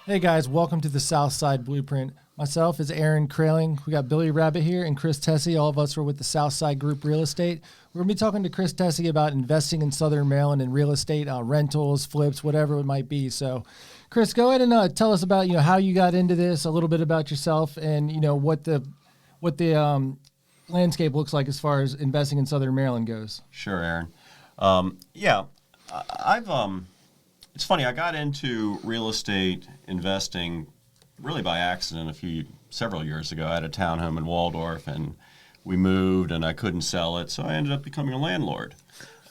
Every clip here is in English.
Hey guys, welcome to the Southside Blueprint. Myself is Aaron Kraling. We got Billy Rabbit here and Chris Tesi. All of us are with the Southside Group Real Estate. We're going to be talking to Chris Tesi about investing in Southern Maryland in real estate, rentals, flips, whatever it might be. So, Chris, go ahead and tell us about how you got into this, a little bit about yourself, and what the landscape looks like as far as investing in Southern Maryland goes. Sure, Aaron. It's funny. I got into real estate investing really by accident several years ago. I had a townhome in Waldorf, and we moved, and I couldn't sell it, so I ended up becoming a landlord.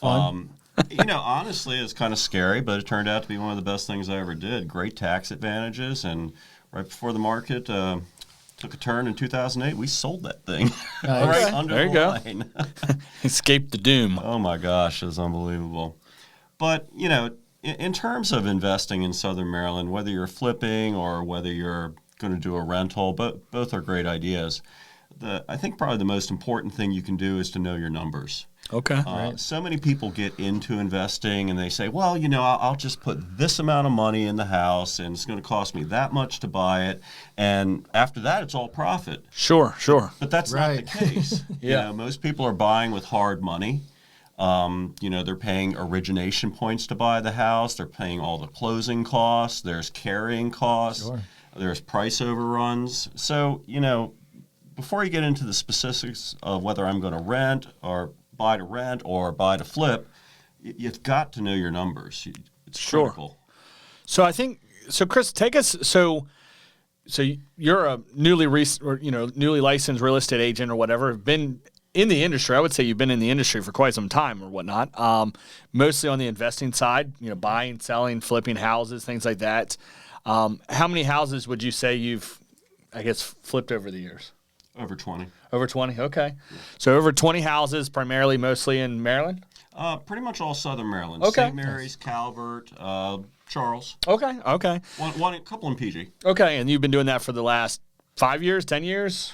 Honestly, it's kind of scary, but it turned out to be one of the best things I ever did. Great tax advantages, and right before the market took a turn in 2008, we sold that thing right under the line. Escaped the doom. Oh my gosh, it was unbelievable. But in terms of investing in Southern Maryland, whether you're flipping or whether you're going to do a rental, both are great ideas. I think probably the most important thing you can do is to know your numbers. Okay. Right. So many people get into investing and they say, well, I'll just put this amount of money in the house and it's going to cost me that much to buy it. And after that, it's all profit. Sure. But that's not the case. Yeah. Most people are buying with hard money. They're paying origination points to buy the house. They're paying all the closing costs. There's carrying costs. Sure. There's price overruns. So, before you get into the specifics of whether I'm going to rent or buy to rent or buy to flip, you've got to know your numbers. It's critical. So Chris, take us. So you're a newly licensed real estate agent or whatever. Been in the industry. I would say you've been in the industry for quite some time or whatnot. Mostly on the investing side. Buying, selling, flipping houses, things like that. How many houses would you say you've, flipped over the years? Over 20. Over 20, okay. Yeah. So over 20 houses, primarily mostly in Maryland? Pretty much all Southern Maryland. Okay. St. Mary's, Calvert, Charles. Okay. A couple in PG. Okay, and you've been doing that for the last 5 years, 10 years?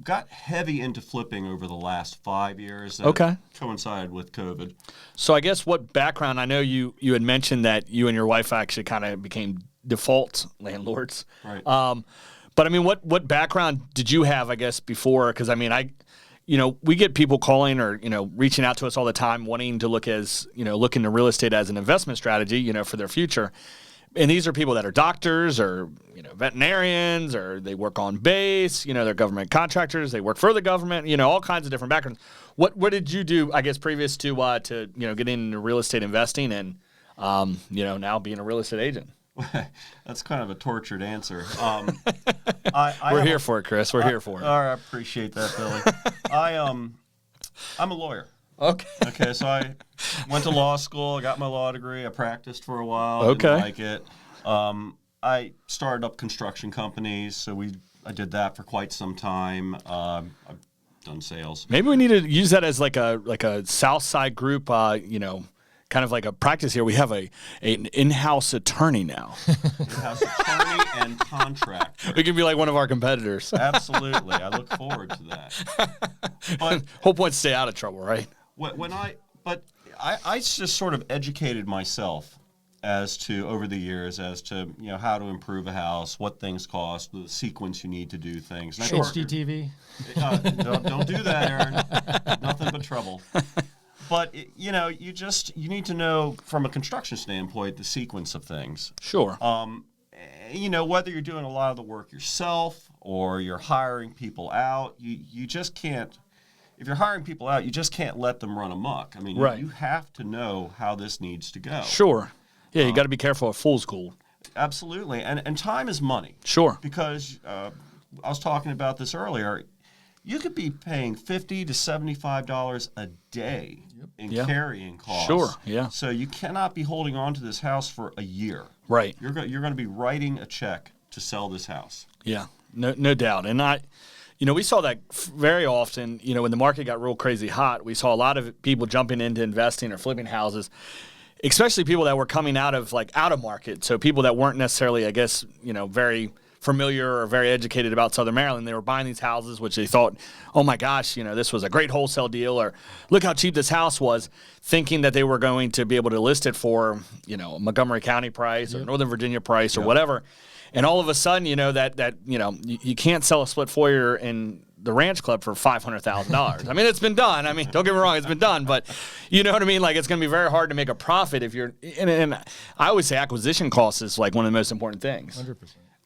Got heavy into flipping over the last 5 years. Okay. Coincided with COVID. So I guess what background, I know you had mentioned that you and your wife actually kind of became default landlords. Right. But what background did you have, before? Because we get people calling or reaching out to us all the time, wanting to look into real estate as an investment strategy, for their future. And these are people that are doctors or veterinarians, or they work on base. They're government contractors. They work for the government. All kinds of different backgrounds. What did you do? previous to getting into real estate investing and now being a real estate agent. That's kind of a tortured answer. We're here for it, Chris. We're here for it. I appreciate that, Billy. I'm a lawyer. Okay, so I went to law school. I got my law degree. I practiced for a while. Didn't like it. I started up construction companies, so I did that for quite some time. I've done sales. Maybe we need to use that as like a Southside group, kind of like a practice here. We have an in-house attorney now. In-house attorney and contractor. We can be like one of our competitors. Absolutely. I look forward to that. But whole point is stay out of trouble, right? I just sort of educated myself over the years as to how to improve a house, what things cost, the sequence you need to do things. Sure. HGTV. Don't do that, Aaron. Nothing but trouble. But you need to know from a construction standpoint the sequence of things. Sure. Whether you're doing a lot of the work yourself or you're hiring people out, you just can't. If you're hiring people out, you just can't let them run amok. Right. You have to know how this needs to go. Sure. Yeah, you got to be careful of fool's gold. Absolutely, and time is money. Sure. Because I was talking about this earlier. You could be paying $50 to $75 a day in carrying costs. Sure, yeah. So you cannot be holding on to this house for a year. Right. You're going to be writing a check to sell this house. Yeah, no doubt. And we saw that very often, when the market got real crazy hot, we saw a lot of people jumping into investing or flipping houses, especially people that were coming out of market. So people that weren't necessarily, very familiar or very educated about Southern Maryland. They were buying these houses, which they thought, oh my gosh, this was a great wholesale deal, or look how cheap this house was, thinking that they were going to be able to list it for, a Montgomery County price or Northern Virginia price or whatever. And all of a sudden, you can't sell a split foyer in the Ranch Club for $500,000. I mean, it's been done. I mean, don't get me wrong, it's been done, but you know what I mean? Like, it's going to be very hard to make a profit if you're, and I always say acquisition cost is like one of the most important things. 100%.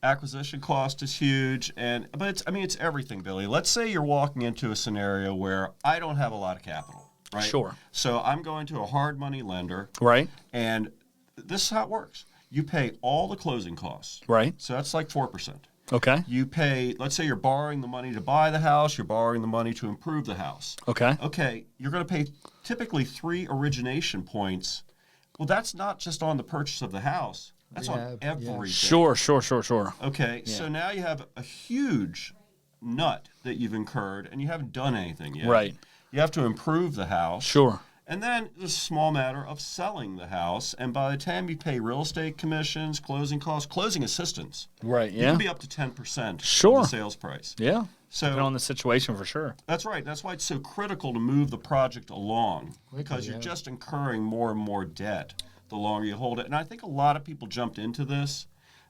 Acquisition cost is huge, but it's everything, Billy. Let's say you're walking into a scenario where I don't have a lot of capital, right? Sure. So I'm going to a hard money lender. Right. And this is how it works. You pay all the closing costs. Right. So that's like 4%. Okay. You pay, let's say you're borrowing the money to buy the house, you're borrowing the money to improve the house. Okay. Okay, you're going to pay typically 3 origination points. Well, that's not just on the purchase of the house. That's on everything. Sure. Okay, so now you have a huge nut that you've incurred, and you haven't done anything yet. Right. You have to improve the house. Sure. And then it's a small matter of selling the house. And by the time you pay real estate commissions, closing costs, closing assistance, right? You can be up to 10% sure. of the sales price. Yeah. So depending on the situation for sure. That's right. That's why it's so critical to move the project along, because you're just incurring more and more debt the longer you hold it. And I think a lot of people jumped into this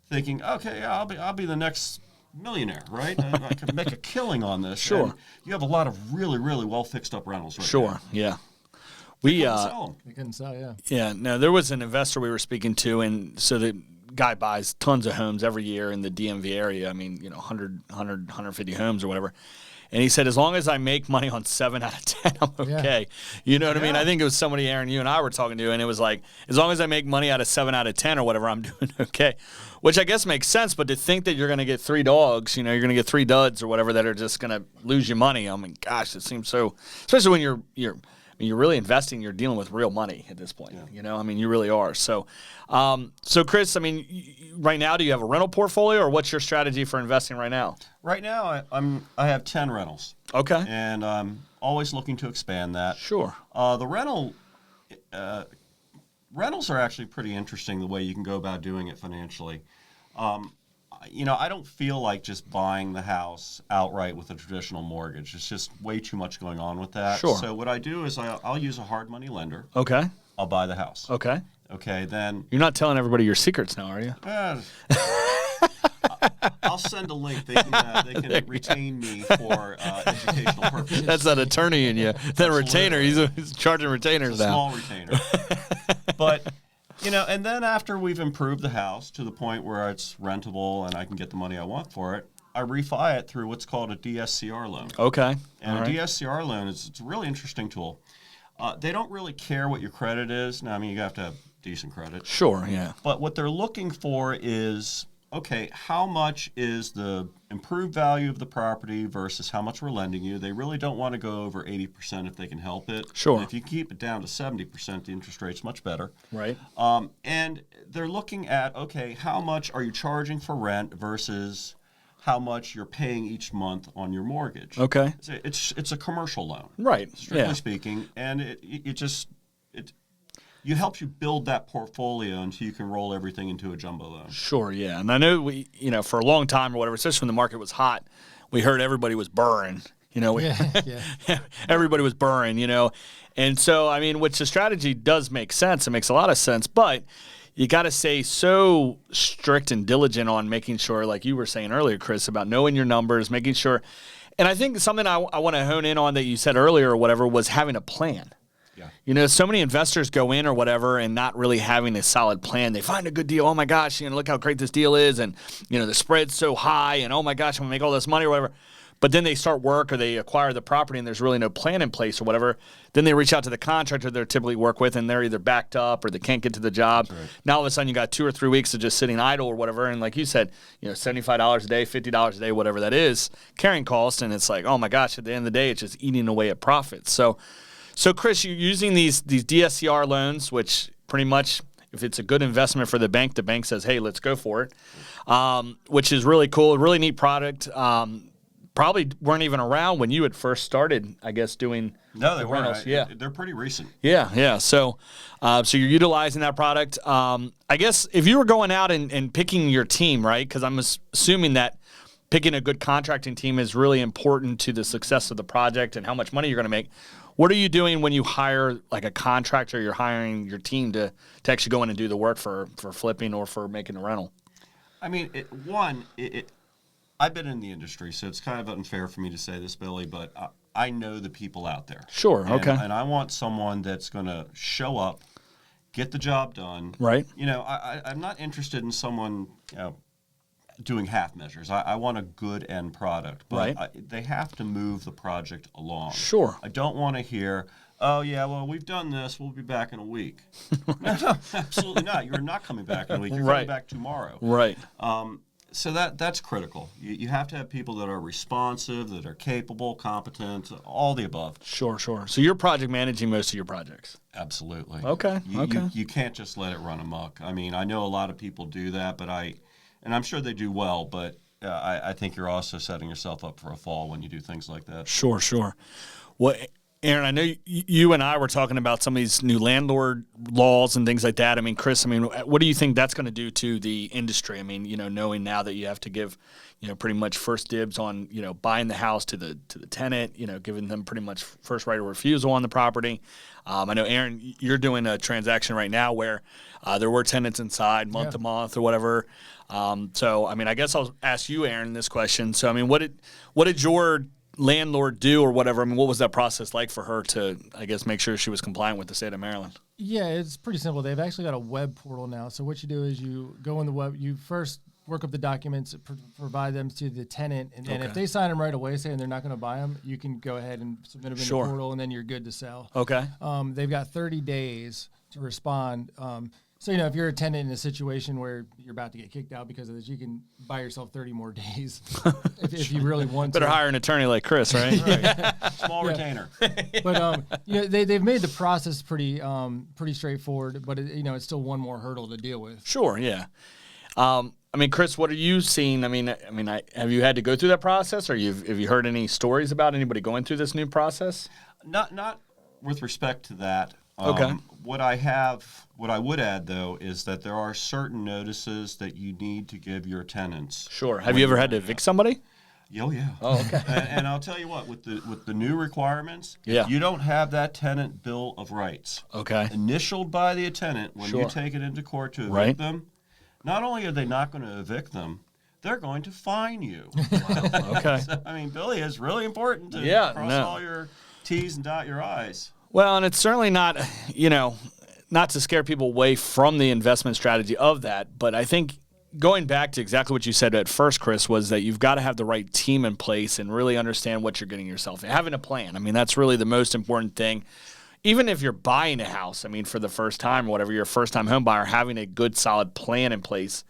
thinking, okay, yeah, I'll be the next millionaire, right? I can make a killing on this. Sure. And you have a lot of really, really well fixed up rentals right Sure. now. Yeah. They couldn't sell, yeah. Yeah. No, there was an investor we were speaking to, and so the guy buys tons of homes every year in the DMV area. I mean, 150 homes or whatever. And he said, as long as I make money on 7 out of 10, I'm okay. Yeah. You know what I mean? I think it was somebody, Aaron, you and I were talking to, and it was like, as long as I make money out of 7 out of 10 or whatever, I'm doing okay. Which I guess makes sense, but to think that you're going to get 3 dogs, you're going to get 3 duds or whatever that are just going to lose you money. I mean, gosh, it seems so, especially when you're really investing, you're dealing with real money at this point. Yeah. You really are. So, Chris, right now, do you have a rental portfolio, or what's your strategy for investing right now? Right now, I have 10 rentals. Okay. And I'm always looking to expand that. Sure. The rentals are actually pretty interesting, the way you can go about doing it financially. I don't feel like just buying the house outright with a traditional mortgage. It's just way too much going on with that. Sure. So what I do is I'll use a hard money lender. Okay. I'll buy the house. Okay. Okay, then... You're not telling everybody your secrets now, are you? I'll send a link. They can retain me for educational purposes. That's that attorney in you. That retainer. He's charging retainers now. Small retainer. But... and then after we've improved the house to the point where it's rentable and I can get the money I want for it, I refi it through what's called a DSCR loan. Okay. And a DSCR loan it's a really interesting tool. They don't really care what your credit is. Now, you have to have decent credit. Sure, yeah. But what they're looking for is, okay, how much is the improved value of the property versus how much we're lending you? They really don't want to go over 80% if they can help it. Sure. And if you keep it down to 70%, the interest rate's much better. Right. And they're looking at, okay, how much are you charging for rent versus how much you're paying each month on your mortgage. Okay. It's a commercial loan. Right. Strictly speaking. And it helps you build that portfolio until you can roll everything into a jumbo loan. Sure, yeah. And I know for a long time or whatever, especially when the market was hot, we heard everybody was burring. Everybody was burring, And so, which the strategy does make sense. It makes a lot of sense. But you got to stay so strict and diligent on making sure, like you were saying earlier, Chris, about knowing your numbers, making sure. And I think something I want to hone in on that you said earlier or whatever was having a plan. Yeah. So many investors go in or whatever and not really having a solid plan. They find a good deal. Oh, my gosh, look how great this deal is. And, the spread's so high. And, oh, my gosh, I'm going to make all this money or whatever. But then they start work or they acquire the property and there's really no plan in place or whatever. Then they reach out to the contractor they typically work with and they're either backed up or they can't get to the job. Right. Now all of a sudden you got 2 or 3 weeks of just sitting idle or whatever. And like you said, $75 a day, $50 a day, whatever that is, carrying cost. And it's like, oh my gosh, at the end of the day, it's just eating away at profits. So Chris, you're using these DSCR loans, which pretty much if it's a good investment for the bank says, hey, let's go for it, which is really cool, really neat product. probably weren't even around when you had first started, I guess, doing No, they rentals. weren't. Yeah. They're pretty recent. Yeah. So you're utilizing that product. I guess if you were going out and picking your team, right, because I'm assuming that picking a good contracting team is really important to the success of the project and how much money you're going to make. What are you doing when you hire like a contractor? You're hiring your team to actually go in and do the work for flipping or for making a rental. I mean, I've been in the industry, so it's kind of unfair for me to say this, Billy, but I know the people out there. Sure, okay. And I want someone that's going to show up, get the job done. Right. I'm not interested in someone, doing half measures. I want a good end product, but right. They have to move the project along. Sure. I don't want to hear, oh, yeah, well, we've done this. We'll be back in a week. No, absolutely not. You're not coming back in a week. You're coming back tomorrow. Right. So that's critical. You have to have people that are responsive, that are capable, competent, all the above. Sure. So you're project managing most of your projects? Absolutely. Okay. You can't just let it run amok. I mean, I know a lot of people do that, but and I'm sure they do well, but I think you're also setting yourself up for a fall when you do things like that. Sure. Well, Aaron, I know you and I were talking about some of these new landlord laws and things like that. I mean, Chris, what do you think that's going to do to the industry? I mean, knowing now that you have to give, pretty much first dibs on, buying the house to the tenant, giving them pretty much first right of refusal on the property. I know, Aaron, you're doing a transaction right now where there were tenants inside month to month or whatever. So, I guess I'll ask you, Aaron, this question. So, what did your landlord do or whatever? What was that process like for her to, I guess, make sure she was compliant with the state of Maryland? Yeah, it's pretty simple. They've actually got a web portal now. So what you do is you go on the web, you first work up the documents, provide them to the tenant, and then if they sign them right away saying they're not going to buy them, you can go ahead and submit them in the portal, and then you're good to sell. Okay. They've got 30 days to respond. So, if you're a tenant in a situation where you're about to get kicked out because of this, you can buy yourself 30 more days if you really want to. Better hire an attorney like Chris, right? Small retainer. But, they've made the process pretty straightforward, but, it's still one more hurdle to deal with. Sure, yeah. Chris, what are you seeing? Have you had to go through that process, or have you heard any stories about anybody going through this new process? Not with respect to that. Okay. What I would add, though, is that there are certain notices that you need to give your tenants. Sure. Have you ever had to evict somebody? Oh, yeah. Oh, okay. and I'll tell you what, with the new requirements, yeah. If you don't have that tenant bill of rights, initialed by the tenant when you take it into court to evict them, not only are they not going to evict them, they're going to fine you. Wow. Okay. So, Billy, it's really important to cross all your T's and dot your I's. Well, and it's certainly not, not to scare people away from the investment strategy of that, but I think going back to exactly what you said at first, Chris, was that you've got to have the right team in place and really understand what you're getting yourself in. Having a plan. That's really the most important thing. Even if you're buying a house, for the first time or whatever, you're a first-time home buyer, having a good, solid plan in place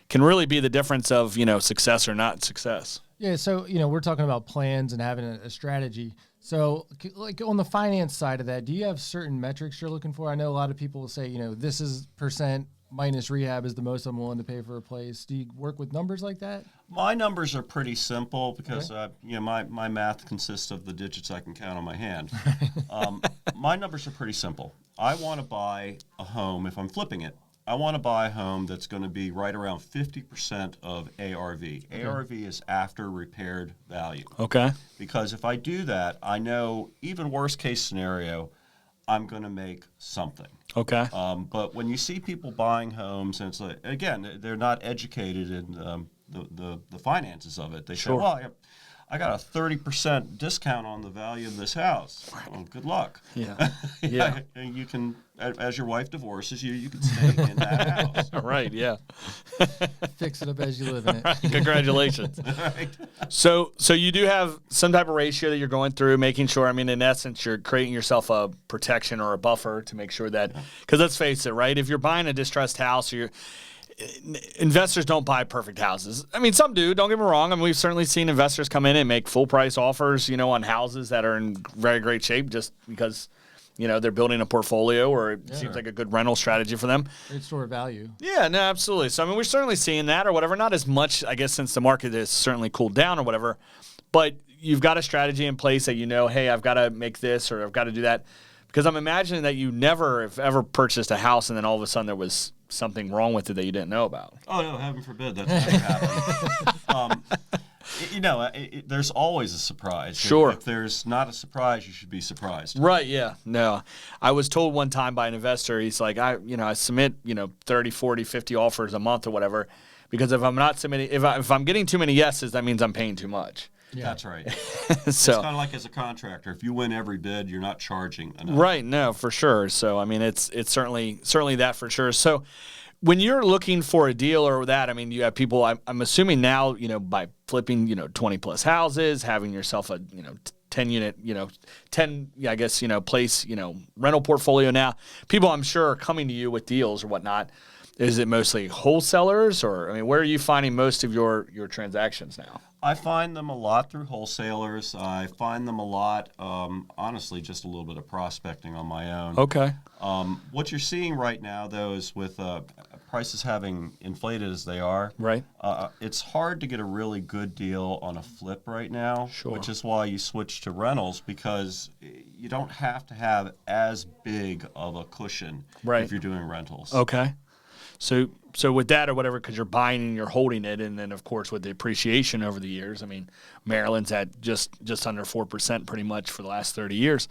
can really be the difference of, success or not success. Yeah, so, we're talking about plans and having a strategy. So, like on the finance side of that, do you have certain metrics you're looking for? I know a lot of people will say, this is percent minus rehab is the most I'm willing to pay for a place. Do you work with numbers like that? My numbers are pretty simple because, my math consists of the digits I can count on my hand. My numbers are pretty simple. I want to buy a home, if I'm flipping it, I want to buy a home that's going to be right around 50% of ARV. Okay. ARV is after repaired value. Okay. Because if I do that, I know even worst case scenario, I'm going to make something. Okay. But when you see people buying homes, and it's like, again, they're not educated in the finances of it. They say, well, I got a 30% discount on the value of this house. Well, good luck. Yeah. Yeah. And you can, as your wife divorces you, you can stay in that house. Right, yeah. Fix it up as you live in it. Right. Congratulations. Right. So you do have some type of ratio that you're going through, making sure, in essence, you're creating yourself a protection or a buffer to make sure that, because let's face it, right? If you're buying a distressed house, investors don't buy perfect houses. Some do, don't get me wrong. We've certainly seen investors come in and make full price offers, on houses that are in very great shape just because, they're building a portfolio or it seems like a good rental strategy for them. Great store of value. Yeah, no, absolutely. So, we're certainly seeing that or whatever. Not as much, I guess, since the market has certainly cooled down or whatever. but you've got a strategy in place that hey, I've got to make this or I've got to do that. Because I'm imagining that you never have ever purchased a house and then all of a sudden there was something wrong with it that you didn't know about. Oh, no, heaven forbid that's never happened. There's always a surprise. Sure. If there's not a surprise, you should be surprised. Right, yeah. No. I was told one time by an investor, he's like, I submit, 30, 40, 50 offers a month or whatever, because if I'm not submitting, if I'm getting too many yeses, that means I'm paying too much. Yeah. That's right. So it's kind of like as a contractor, if you win every bid, you're not charging enough. Right, no, for sure. So I mean, it's certainly that for sure. So when you're looking for a deal or that, I mean, you have people. I'm assuming now, by flipping, 20 plus houses, having yourself a 10 unit, 10, I guess, place, rental portfolio now. People, I'm sure, are coming to you with deals or whatnot. Is it mostly wholesalers, or I mean, where are you finding most of your transactions now? I find them a lot through wholesalers. I find them a lot, honestly, just a little bit of prospecting on my own. Okay. What you're seeing right now, though, is with prices having inflated as they are, right? It's hard to get a really good deal on a flip right now, sure. Which is why you switch to rentals, because you don't have to have as big of a cushion if you're doing rentals. Okay. So with that or whatever, because you're buying and you're holding it, and then of course with the appreciation over the years, I mean, Maryland's at just under 4% pretty much for the last 30 years.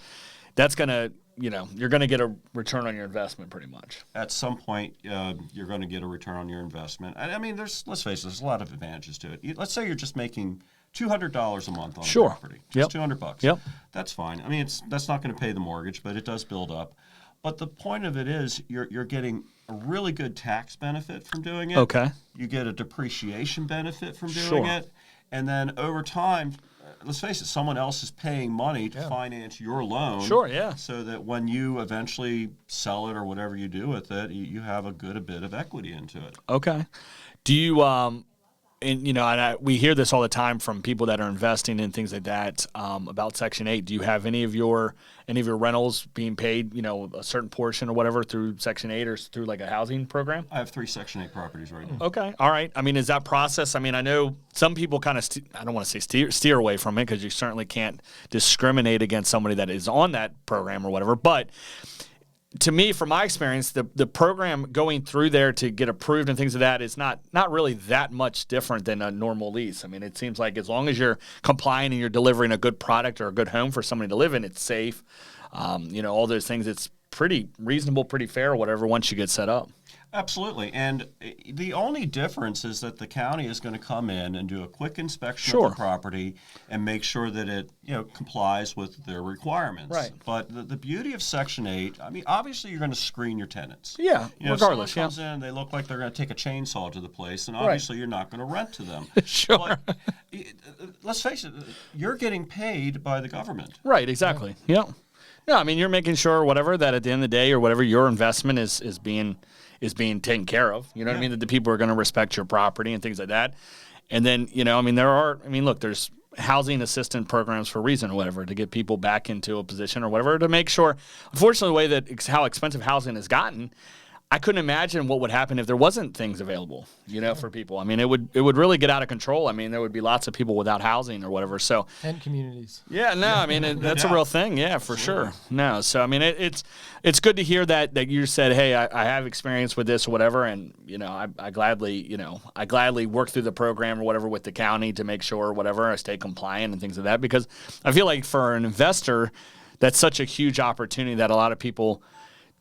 That's gonna, you're gonna get a return on your investment pretty much. At some point, you're going to get a return on your investment. I mean, let's face it, there's a lot of advantages to it. Let's say you're just making $200 a month on a property, just $200. Yep. That's fine. I mean, that's not going to pay the mortgage, but it does build up. But the point of it is you're getting a really good tax benefit from doing it. Okay. You get a depreciation benefit from doing it. And then over time, let's face it, someone else is paying money to finance your loan. Sure, yeah. So that when you eventually sell it or whatever you do with it, you have a bit of equity into it. Okay. Do you we hear this all the time from people that are investing in things like that about Section 8. Do you have any of your rentals being paid, a certain portion or whatever through Section 8 or through like a housing program? I have 3 Section 8 properties right now. Okay. All right. I mean, is that process? I mean, I know some people kind of, I don't want to say steer away from it, because you certainly can't discriminate against somebody that is on that program or whatever. But to me, from my experience, the program going through there to get approved and things of that is not really that much different than a normal lease. I mean, it seems like as long as you're complying and you're delivering a good product or a good home for somebody to live in, it's safe. All those things, it's pretty reasonable, pretty fair, or whatever, once you get set up. Absolutely. And the only difference is that the county is going to come in and do a quick inspection of the property and make sure that it complies with their requirements. Right. But the beauty of Section 8, I mean, obviously you're going to screen your tenants. Yeah, regardless. Someone comes in, they look like they're going to take a chainsaw to the place, and obviously you're not going to rent to them. Sure. But let's face it, you're getting paid by the government. Right, exactly. Yeah. Yeah, I mean, you're making sure whatever that at the end of the day or whatever your investment is being taken care of. You know what I mean? That the people are going to respect your property and things like that. And then, there's housing assistance programs for a reason or whatever, to get people back into a position or whatever, to make sure. Unfortunately, the way that how expensive housing has gotten, I couldn't imagine what would happen if there wasn't things available, for people. I mean, it would really get out of control. I mean, there would be lots of people without housing or whatever. So and communities. Yeah, no, I mean that's a real thing. Yeah, for sure. No, so I mean it's good to hear that you said, hey, I have experience with this or whatever, and I gladly work through the program or whatever with the county to make sure or whatever I stay compliant and things like that, because I feel like for an investor, that's such a huge opportunity that a lot of people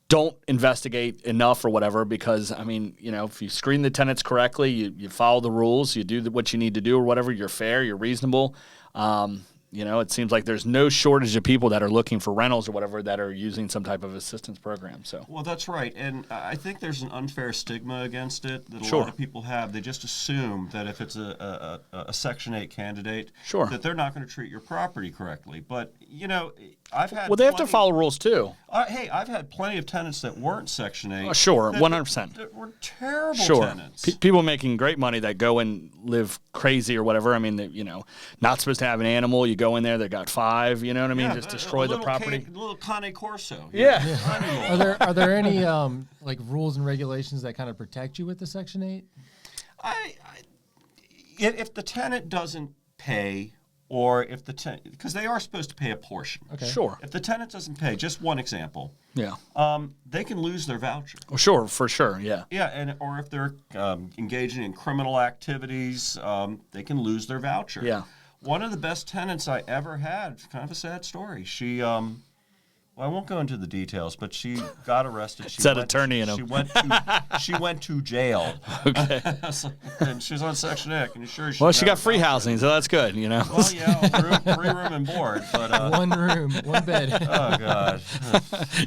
don't investigate enough or whatever, because, I mean, if you screen the tenants correctly, you follow the rules, you do what you need to do or whatever, you're fair, you're reasonable. It seems like there's no shortage of people that are looking for rentals or whatever that are using some type of assistance program. So, well, that's right. And I think there's an unfair stigma against it that a lot of people have. They just assume that if it's a Section 8 candidate, that they're not going to treat your property correctly. But, I've had they have to follow rules too. I've had plenty of tenants that weren't Section 8. 100%. That were terrible tenants. People making great money that go and live crazy or whatever. I mean, not supposed to have an animal. You go in there, they got 5. You know what I mean? Just destroy the property. A little Cane Corso. Yeah. Are there any rules and regulations that kind of protect you with the Section 8? If the tenant doesn't pay or if the tenant, because they are supposed to pay a portion. Okay. Sure. If the tenant doesn't pay, just one example, Yeah. they can lose their voucher. Well, sure, for sure, yeah. Yeah, or if they're engaging in criminal activities, they can lose their voucher. Yeah. One of the best tenants I ever had, kind of a sad story. She, well, I won't go into the details, but she got arrested. She Said attorney in him. She went to jail. Okay. And she's on Section 8. Can you sure? Well, she got free housing, so that's good, you know. Well, yeah, free room and board, but One room, one bed. oh god.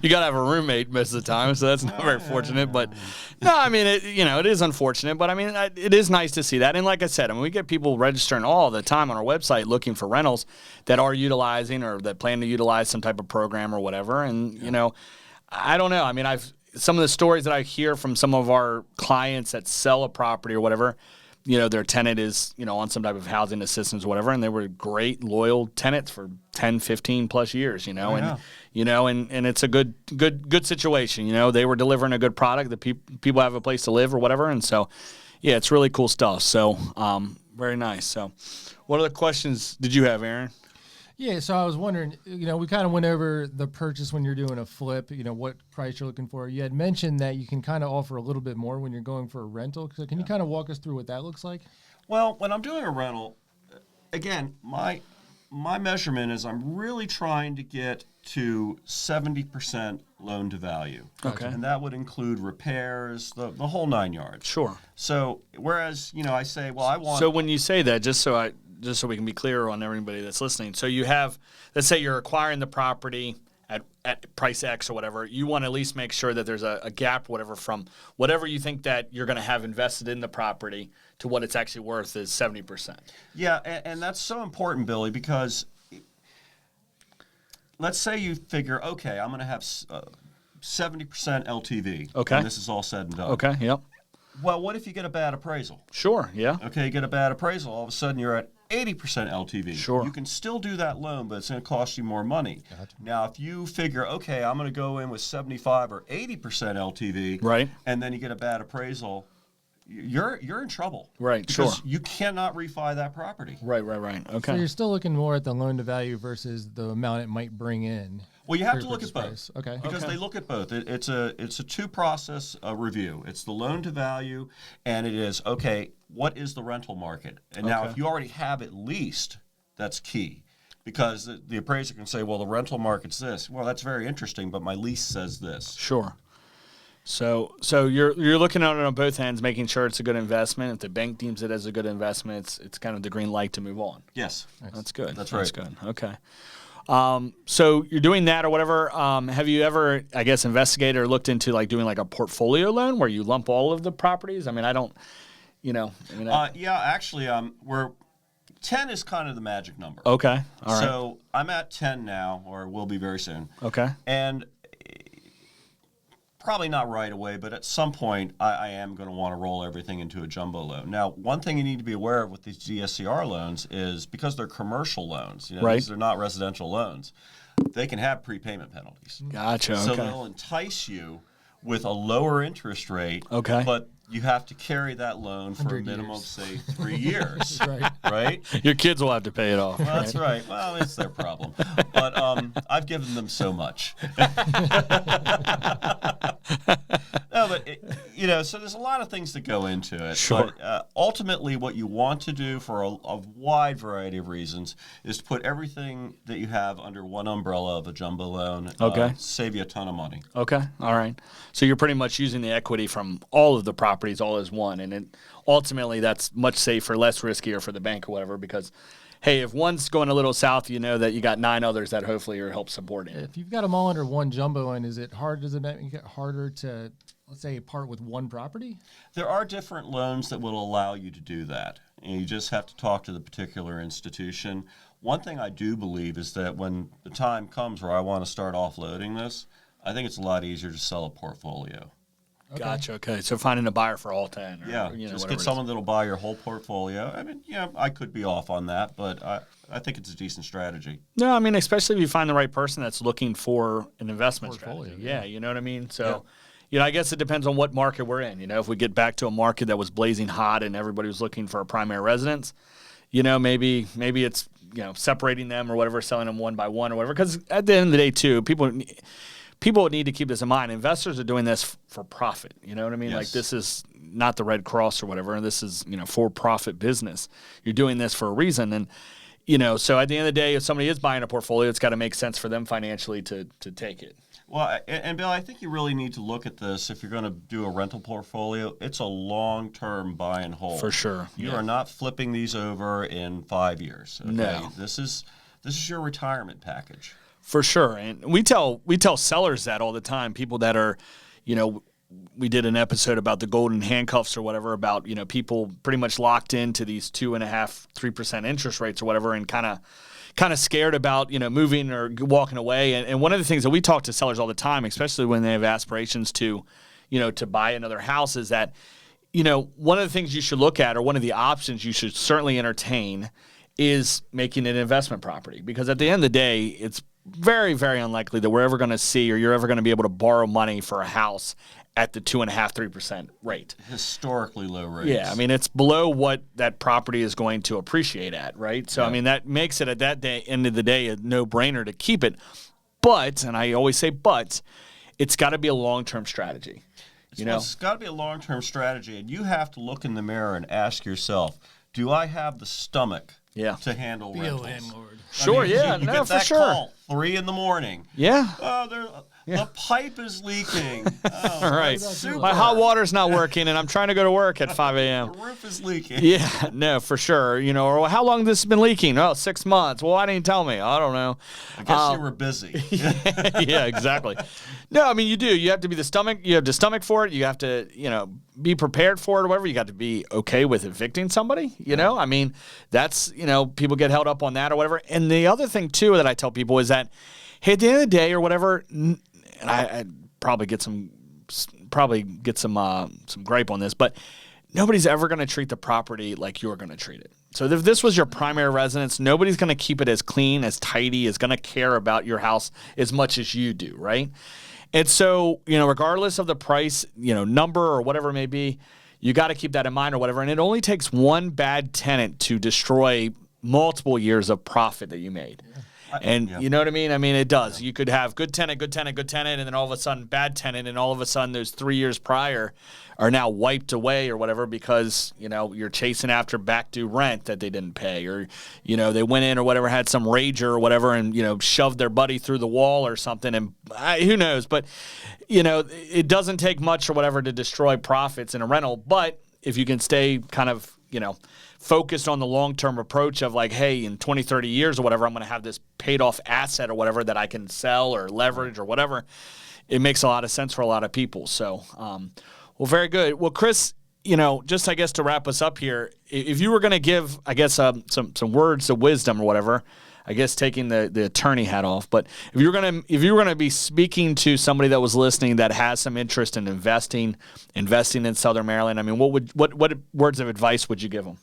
You got to have a roommate most of the time, so that's not very fortunate. But no, I mean, it is unfortunate, but I mean, it is nice to see that. And like I said, I mean, we get people registering all the time on our website looking for rentals that are utilizing or that plan to utilize some type of program or whatever. And you know, I don't know. I mean, some of the stories that I hear from some of our clients that sell a property or whatever, you know, their tenant is, you know, on some type of housing assistance or whatever, and they were great, loyal tenants for 10, 15 plus years, you know, and you know, and it's a good situation. You know, they were delivering a good product. The people have a place to live or whatever, and so yeah, it's really cool stuff. So very nice. So what other questions did you have, Aaron? Yeah, so I was wondering, you know, we kind of went over the purchase when you're doing a flip, you know, what price you're looking for. You had mentioned that you can kind of offer a little bit more when you're going for a rental. So can you kind of walk us through what that looks like? Well, when I'm doing a rental, again, my measurement is I'm really trying to get to 70% loan to value. Okay. And that would include repairs, the whole 9 yards. Sure. So whereas, you know, I say, well, I want... So when you say that, just so we can be clear on everybody that's listening. So you have, let's say you're acquiring the property at price X or whatever. You want to at least make sure that there's a gap, whatever, from whatever you think that you're going to have invested in the property to what it's actually worth is 70%. Yeah, and that's so important, Billy, because let's say you figure, okay, I'm going to have 70% LTV. Okay. When this is all said and done. Okay, yep. Well, what if you get a bad appraisal? Sure, yeah. Okay, you get a bad appraisal. All of a sudden, you're at 80% LTV. Sure. You can still do that loan, but it's going to cost you more money. Gotcha. Now, if you figure, okay, I'm going to go in with 75 or 80% LTV, right, and then you get a bad appraisal, you're in trouble. Right, because sure. you cannot refi that property. Right. Okay. So you're still looking more at the loan to value versus the amount it might bring in. Well, you have to look at both. Price. Okay. Because they look at both. It's a two-process review. It's the loan to value, and it is, okay, what is the rental market? And now if you already have at least, that's key. Because the appraiser can say, well, the rental market's this. Well, that's very interesting, but my lease says this. Sure. So you're looking at it on both ends, making sure it's a good investment. If the bank deems it as a good investment, it's kind of the green light to move on. Yes. That's good. That's right. That's good. Okay. So you're doing that or whatever. Have you ever, I guess, investigated or looked into like doing like a portfolio loan where you lump all of the properties? I mean, I don't, you know. Yeah, actually, 10 is kind of the magic number. Okay. All right. So I'm at 10 now, or will be very soon. Okay. And probably not right away, but at some point, I am going to want to roll everything into a jumbo loan. Now, one thing you need to be aware of with these DSCR loans is because they're commercial loans, you know, right. These are not residential loans, they can have prepayment penalties. Gotcha. So okay. they'll entice you with a lower interest rate, okay. but you have to carry that loan for a minimum of, say, 3 years. Right? Your kids will have to pay it off. Well, that's right. Well, it's their problem. But I've given them so much. No, but, you know, so there's a lot of things that go into it. Sure. But ultimately, what you want to do for a wide variety of reasons is to put everything that you have under one umbrella of a jumbo loan. Okay. Save you a ton of money. Okay. All right. So you're pretty much using the equity from all of the properties all as one. And ultimately, that's much safer, less riskier for the bank or whatever because, hey, if one's going a little south, you know that you got 9 others that hopefully are help supporting it. If you've got them all under one jumbo loan, does it make it harder to, let's say, part with one property? There are different loans that will allow you to do that. And you just have to talk to the particular institution. One thing I do believe is that when the time comes where I want to start offloading this, I think it's a lot easier to sell a portfolio. Okay. Gotcha. Okay. So finding a buyer for all 10. Just get someone that'll buy your whole portfolio. I mean, I could be off on that, but I think it's a decent strategy. No, I mean, especially if you find the right person that's looking for an investment portfolio, strategy. Yeah, you know what I mean? So, I guess it depends on what market we're in. You know, if we get back to a market that was blazing hot and everybody was looking for a primary residence, maybe it's separating them or whatever, selling them one by one or whatever. Because at the end of the day, too, people need to keep this in mind. Investors are doing this for profit. You know what I mean? Yes. Like, this is not the Red Cross or whatever. This is, for-profit business. You're doing this for a reason. And, so at the end of the day, if somebody is buying a portfolio, it's got to make sense for them financially to take it. Well, and Bill, I think you really need to look at this if you're going to do a rental portfolio. It's a long-term buy and hold. For sure. You are not flipping these over in 5 years. Okay? No. This is your retirement package. For sure. And we tell sellers that all the time. People that are, we did an episode about the golden handcuffs or whatever, about, people pretty much locked into these 2.5%, 3% interest rates or whatever, and kind of scared about, moving or walking away. And one of the things that we talk to sellers all the time, especially when they have aspirations to buy another house, is that, one of the things you should look at, or one of the options you should certainly entertain, is making it an investment property. Because at the end of the day, it's very, very unlikely that we're ever going to see, or you're ever going to be able to borrow money for a house at the 2.5%, 3% rate. Historically low rates. Yeah, I mean, it's below what that property is going to appreciate at, right? So, yeah. I mean, that makes it at that end of the day a no-brainer to keep it. But, and I always say but, it's got to be a long-term strategy. It's got to be a long-term strategy, and you have to look in the mirror and ask yourself, do I have the stomach to handle be rentals? a landlord. Sure, you no, get for that sure. Call 3 a.m. Yeah. The pipe is leaking. All right. Super. My hot water's not working, and I'm trying to go to work at 5 a.m. The roof is leaking. Yeah, no, for sure. Or how long this has been leaking? Oh, 6 months. Well, why didn't you tell me? I don't know. I guess you were busy. Yeah, exactly. No, I mean, you do. You have to be the stomach. You have the stomach for it. You have to, be prepared for it or whatever. You got to be okay with evicting somebody. I mean, that's, people get held up on that or whatever. And the other thing, too, that I tell people is that, hey, at the end of the day or whatever, and I probably get some gripe on this, but nobody's ever going to treat the property like you're going to treat it. So if this was your primary residence, nobody's going to keep it as clean, as tidy, is going to care about your house as much as you do, right? And so, regardless of the price, number or whatever it may be, you got to keep that in mind or whatever. And it only takes one bad tenant to destroy multiple years of profit that you made. Yeah. And you know what I mean? I mean, it does. You could have good tenant, and then all of a sudden bad tenant, and all of a sudden those 3 years prior are now wiped away or whatever because, you're chasing after back due rent that they didn't pay, or, they went in or whatever, had some rager or whatever and, shoved their buddy through the wall or something, and who knows? But, it doesn't take much or whatever to destroy profits in a rental, but if you can stay kind of, focused on the long-term approach of like, hey, in 20, 30 years or whatever, I'm going to have this paid-off asset or whatever that I can sell or leverage or whatever, it makes a lot of sense for a lot of people. So, well, very good. Well, Chris, just I guess to wrap us up here, if you were going to give, I guess, some words of wisdom or whatever, I guess taking the attorney hat off, but if you were going to be speaking to somebody that was listening that has some interest in investing in Southern Maryland, I mean, what words of advice would you give them?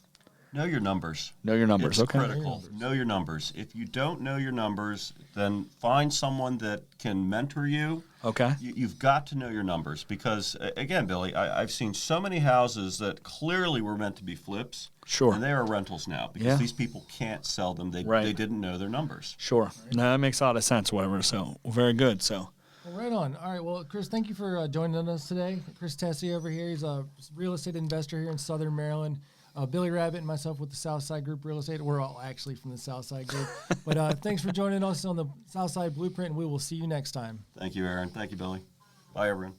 Know your numbers. Know your numbers. It's okay. critical. Know your numbers. If you don't know your numbers, then find someone that can mentor you. Okay. You've got to know your numbers because, again, Billy, I've seen so many houses that clearly were meant to be flips. Sure. And they are rentals now because these people can't sell them. They didn't know their numbers. Sure. No, that makes a lot of sense, whatever. So, very good. So. Well, right on. All right. Well, Chris, thank you for joining us today. Chris Tesi over here. He's a real estate investor here in Southern Maryland. Billy Rabbit and myself with the Southside Group Real Estate. We're all actually from the Southside Group. But thanks for joining us on the Southside Blueprint, and we will see you next time. Thank you, Aaron. Thank you, Billy. Bye, everyone.